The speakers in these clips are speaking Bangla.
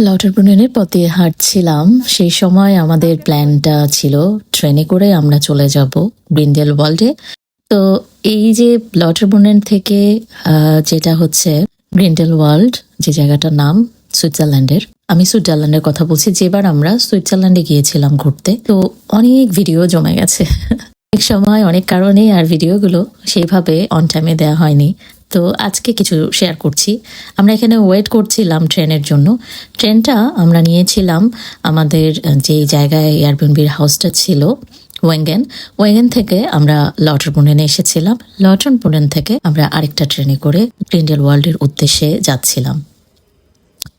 লটারবুনের পথে হাঁটছিলাম। সেই সময় আমাদের প্ল্যানটা ছিল ট্রেনে করে আমরা চলে যাব ব্রিন্ডেল ওয়ার্ল্ডে। তো এই যে লটারবুনের থেকে যেটা হচ্ছে ব্রিন্ডেল ওয়ার্ল্ড, যে জায়গাটার নাম সুইজারল্যান্ডের, আমি সুইজারল্যান্ডের কথা বলছি। যেবার আমরা সুইজারল্যান্ডে গিয়েছিলাম ঘুরতে, তো অনেক ভিডিও জমে গেছে এক সময় অনেক কারণে, আর ভিডিওগুলো সেইভাবে অন টাইমে দেওয়া হয়নি। তো আজকে কিছু শেয়ার করছি। আমরা এখানে ওয়েট করছিলাম ট্রেনের জন্য। ট্রেনটা আমরা নিয়েছিলাম আমাদের যেই জায়গায় এয়ারবিএনবির হাউসটা ছিল, ওয়েঙ্গেন থেকে আমরা লটারবুনেনে এসেছিলাম। লটারবুনেন থেকে আমরা আরেকটা ট্রেনে করে ব্রিন্ডেল ওয়ার্ল্ডের উদ্দেশ্যে যাচ্ছিলাম।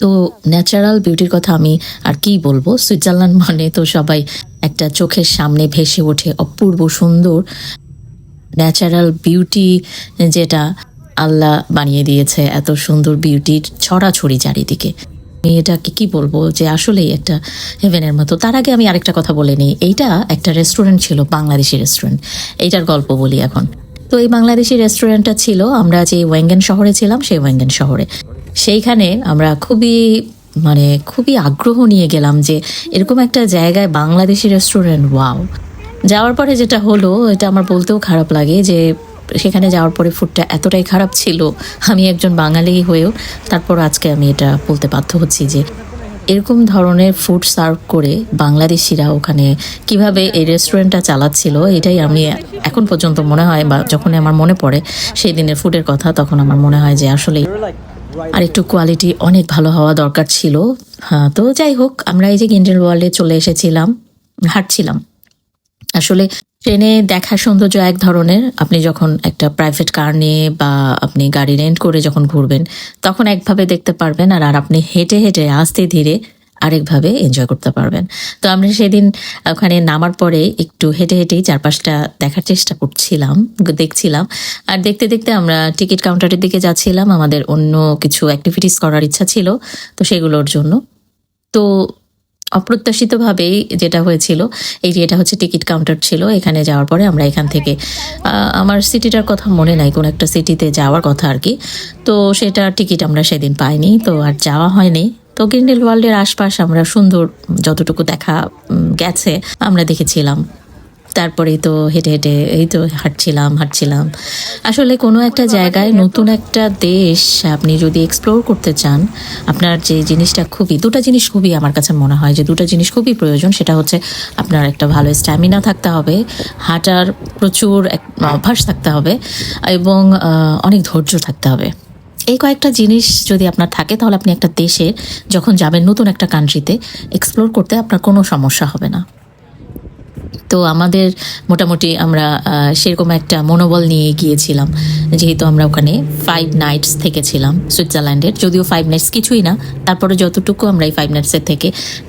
তো ন্যাচারাল বিউটির কথা আমি আর কি বলবো। সুইজারল্যান্ড মানে তো সবাই একটা চোখের সামনে ভেসে ওঠে অপূর্ব সুন্দর ন্যাচারাল বিউটি, যেটা আল্লাহ বানিয়ে দিয়েছে। এত সুন্দর বিউটির ছড়াছড়ি চারিদিকে। আমি এটাকে কি বলবো, যে আসলেই একটা হেভেনের মতো। তার আগে আমি আরেকটা কথা বলে নিই। এইটা একটা রেস্টুরেন্ট ছিল, বাংলাদেশি রেস্টুরেন্ট। এইটার গল্প বলি এখন। তো এই বাংলাদেশি রেস্টুরেন্টটা ছিল আমরা যে ওয়েঙ্গেন শহরে ছিলাম, সেই ওয়েঙ্গেন শহরে। সেইখানে আমরা খুবই আগ্রহ নিয়ে গেলাম যে এরকম একটা জায়গায় বাংলাদেশি রেস্টুরেন্ট, ওয়াও। যাওয়ার পরে যেটা হলো, এটা আমার বলতেও খারাপ লাগে যে সেখানে যাওয়ার পরে ফুডটা এতটাই খারাপ ছিল। আমি একজন বাঙালি হয়েও তারপর আজকে আমি এটা বলতে বাধ্য হচ্ছি যে এরকম ধরনের ফুড সার্ভ করে বাংলাদেশিরা ওখানে কিভাবে এই রেস্টুরেন্টটা চালাচ্ছিল, এটাই আমি এখন পর্যন্ত মনে হয়, বা যখন আমার মনে পড়ে সেই দিনের ফুডের কথা, তখন আমার মনে হয় যে আসলে আর একটু কোয়ালিটি অনেক ভালো হওয়া দরকার ছিল। হ্যাঁ, তো যাই হোক, আমরা এই যে ব্রিন্ডেল ওয়ার্ল্ডে চলে এসেছিলাম, হাঁটছিলাম। আসলে ট্রেনে দেখার সৌন্দর্য এক ধরনের, আপনি যখন একটা প্রাইভেট কার নিয়ে বা আপনি গাড়ি রেন্ট করে যখন ঘুরবেন তখন একভাবে দেখতে পারবেন, আর আপনি হেঁটে হেঁটে আস্তে ধীরে আরেকভাবে এনজয় করতে পারবেন। তো আমরা সেদিন ওখানে নামার পরে একটু হেঁটে হেঁটেই চারপাশটা দেখার চেষ্টা দেখছিলাম। আর দেখতে দেখতে আমরা টিকিট কাউন্টারের দিকে যাচ্ছিলাম। আমাদের অন্য কিছু অ্যাক্টিভিটিস করার ইচ্ছা ছিল, তো সেগুলোর জন্য। তো অপ্রত্যাশিতভাবেই যেটা হয়েছিল, এটা হচ্ছে টিকিট কাউন্টার ছিল। এখানে যাওয়ার পরে আমরা এখান থেকে আমার সিটিটার কথা মনে নাই, কোন একটা সিটিতে যাওয়ার কথা আর কি। তো সেটার টিকিট আমরা সেদিন পাইনি, তো আর যাওয়া হয়নি। তো গ্রিন্ডেল ওয়ার্ল্ডের আশপাশ আমরা সুন্দর যতটুকু দেখা গেছে আমরা দেখেছিলাম। তারপরেই তো হেঁটে হেঁটে এই তো হাঁটছিলাম। আসলে কোনো একটা জায়গায়, নতুন একটা দেশ আপনি যদি এক্সপ্লোর করতে চান, আপনার যে জিনিসটা দুটো জিনিস খুবই আমার কাছে মনে হয় যে দুটো জিনিস খুবই প্রয়োজন। সেটা হচ্ছে আপনার একটা ভালো স্ট্যামিনা থাকতে হবে, হাঁটার প্রচুর অভ্যাস থাকতে হবে, এবং অনেক ধৈর্য থাকতে হবে। এই কয়েকটা জিনিস যদি আপনার থাকে, তাহলে আপনি একটা দেশে যখন যাবেন, নতুন একটা কান্ট্রিতে এক্সপ্লোর করতে আপনার কোনো সমস্যা হবে না। তো আমাদের মোটামুটি আমরা সেরকম একটা মনোবল নিয়ে গিয়েছিলাম, যেহেতু আমরা ওখানে 5 নাইটস থেকেছিলাম সুইজারল্যান্ডের। যদিও 5 নাইটস কিছুই না, তারপরে যতটুকু আমরা এই 5 নাইটসের থেকে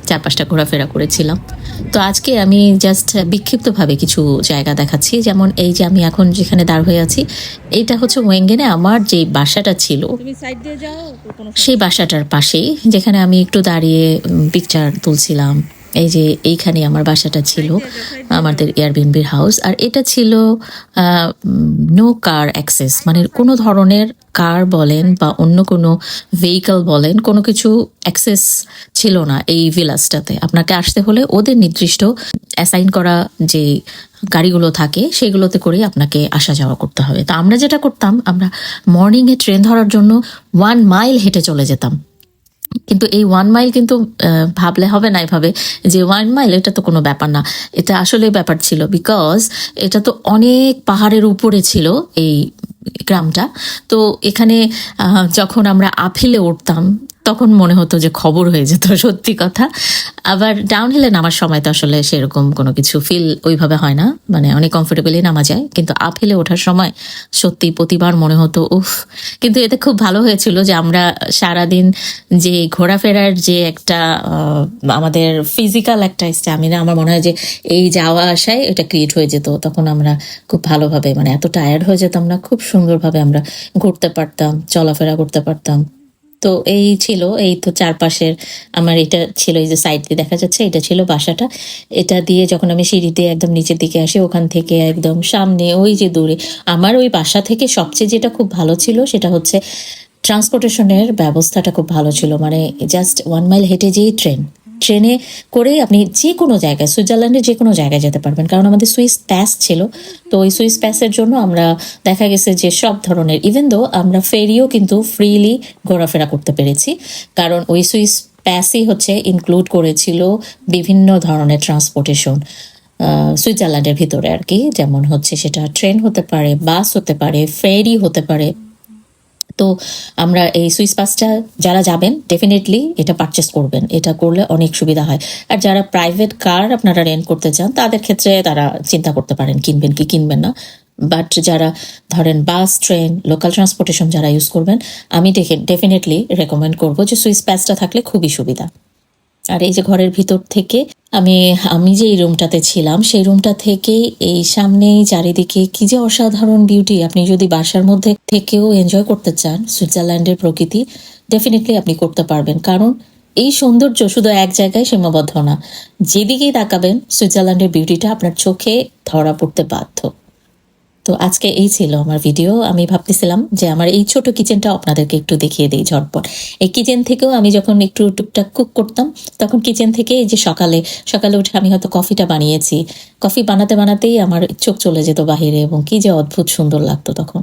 4-5টা ঘোরাফেরা করেছিলাম। তো আজকে আমি জাস্ট বিক্ষিপ্তভাবে কিছু জায়গা দেখাচ্ছি। যেমন এই যে আমি এখন যেখানে দাঁড় হয়ে আছি, এইটা হচ্ছে ওয়েঙ্গেনে আমার যে বাসাটা ছিল, সেই বাসাটার পাশেই, যেখানে আমি একটু দাঁড়িয়ে পিকচার তুলছিলাম। এই যে এইখানে আমার বাসাটা ছিল, আমাদের এয়ারবিএনবির হাউস। আর এটা ছিল নো কার অ্যাক্সেস, মানে কোনো ধরনের কার বলেন বা অন্য কোনো ভেহিকল বলেন, কোনো কিছু অ্যাক্সেস ছিল না এই ভিলাসটাতে। আপনাকে আসতে হলে ওদের নির্দিষ্ট অ্যাসাইন করা যে গাড়িগুলো থাকে সেগুলোতে করেই আপনাকে আসা যাওয়া করতে হবে। তো আমরা যেটা করতাম, আমরা মর্নিংয়ে ট্রেন ধরার জন্য 1 মাইল হেঁটে চলে যেতাম। কিন্তু এই 1 মাইল কিন্তু ভাবলে হবে না এভাবে যে 1 মাইল এটা তো কোনো ব্যাপার না। এটা আসলে ব্যাপার ছিল, বিকজ এটা তো অনেক পাহাড়ের উপরে ছিল এই গ্রামটা। তো এখানে যখন আমরা আপহিলে উঠতাম তখন মনে হতো যে খবর হয়ে যেত, সত্যি কথা। আবার ডাউন হিলে নামার সময় তো আসলে সেরকম কোনো কিছু ফিল ওইভাবে হয় না, মানে অনেক কমফোর্টেবলি নামা যায়। কিন্তু আপ হিলে ওঠার সময় সত্যি প্রতিবার মনে হতো উফ। কিন্তু এতে খুব ভালো হয়েছিল যে আমরা সারাদিন যে ঘোরাফেরার যে একটা আমাদের ফিজিক্যাল একটা স্ট্যামিনা, আমার মনে হয় যে এই যাওয়া আসায় এটা ক্রিয়েট হয়ে যেত। তখন আমরা খুব ভালোভাবে, মানে এত টায়ার্ড হয়ে যেতাম না, খুব সুন্দরভাবে আমরা ঘুরতে পারতাম, চলাফেরা করতে পারতাম। তো এই ছিল, এই তো চারপাশের আমার এটা ছিল, এই যে সাইড দিয়ে দেখা যাচ্ছে এটা ছিল বাসাটা। এটা দিয়ে যখন আমি সিঁড়ি দিয়ে একদম নিচের দিকে আসি, ওখান থেকে একদম সামনে ওই যে দূরে আমার ওই বাসা থেকে সবচেয়ে যেটা খুব ভালো ছিল সেটা হচ্ছে ট্রান্সপোর্টেশনের ব্যবস্থাটা খুব ভালো ছিল, মানে জাস্ট 1 মাইল হেঁটে যেই ট্রেনে করে আপনি যে কোনো জায়গায়, সুইজারল্যান্ডের যে কোনো জায়গায় যেতে পারবেন, কারণ আমাদের সুইস প্যাস ছিল। তো ওই সুইস প্যাসের জন্য আমরা দেখা গেছে যে সব ধরনের, ইভেন দো আমরা ফেরিও কিন্তু ফ্রিলি ঘোরাফেরা করতে পেরেছি, কারণ ওই সুইস প্যাসই হচ্ছে ইনক্লুড করেছিল বিভিন্ন ধরনের ট্রান্সপোর্টেশন সুইজারল্যান্ডের ভিতরে আর কি, যেমন হচ্ছে সেটা ট্রেন হতে পারে, বাস হতে পারে, ফেরি হতে পারে। তো আমরা এই সুইস পাসটা যারা যাবেন ডেফিনেটলি এটা পারচেস করবেন, এটা করলে অনেক সুবিধা হয়। আর যারা প্রাইভেট কার আপনারা রেন্ট করতে চান তাদের ক্ষেত্রে তারা চিন্তা করতে পারেন কিনবেন কি কিনবেন না, বাট যারা ধরেন বাস, ট্রেন, লোকাল ট্রান্সপোর্টেশন যারা ইউজ করবেন, আমি ডেফিনেটলি রেকমেন্ড করবো যে সুইস পাসটা থাকলে খুবই সুবিধা। আর এই যে ঘরের ভিতর থেকে আমি আমি যে এই রুমটাতে ছিলাম সেই রুমটা থেকে এই সামনে চারিদিকে কি যে অসাধারণ বিউটি। আপনি যদি বাসার মধ্যে থেকেও এনজয় করতে চান সুইজারল্যান্ডের প্রকৃতি, ডেফিনেটলি আপনি করতে পারবেন, কারণ এই সৌন্দর্য শুধু এক জায়গায় সীমাবদ্ধ না, যেদিকেই তাকাবেন সুইজারল্যান্ডের বিউটিটা আপনার চোখে ধরা পড়তে বাধ্য। তো আজকে এই ছিল আমার ভিডিও। আমি ভাবতেছিলাম যে আমার এই ছোট কিচেনটা আপনাদেরকে একটু দেখিয়ে দিই ঝটপট। এই কিচেন থেকেও আমি যখন একটু টুকটাক কুক করতাম, তখন কিচেন থেকে এই যে সকালে সকালে উঠে আমি হয়তো কফিটা বানিয়েছি, কফি বানাতে বানাতেই আমার চোখ চলে যেত বাহিরে, এবং কি যে অদ্ভুত সুন্দর লাগতো তখন,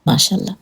মাশাল্লাহ।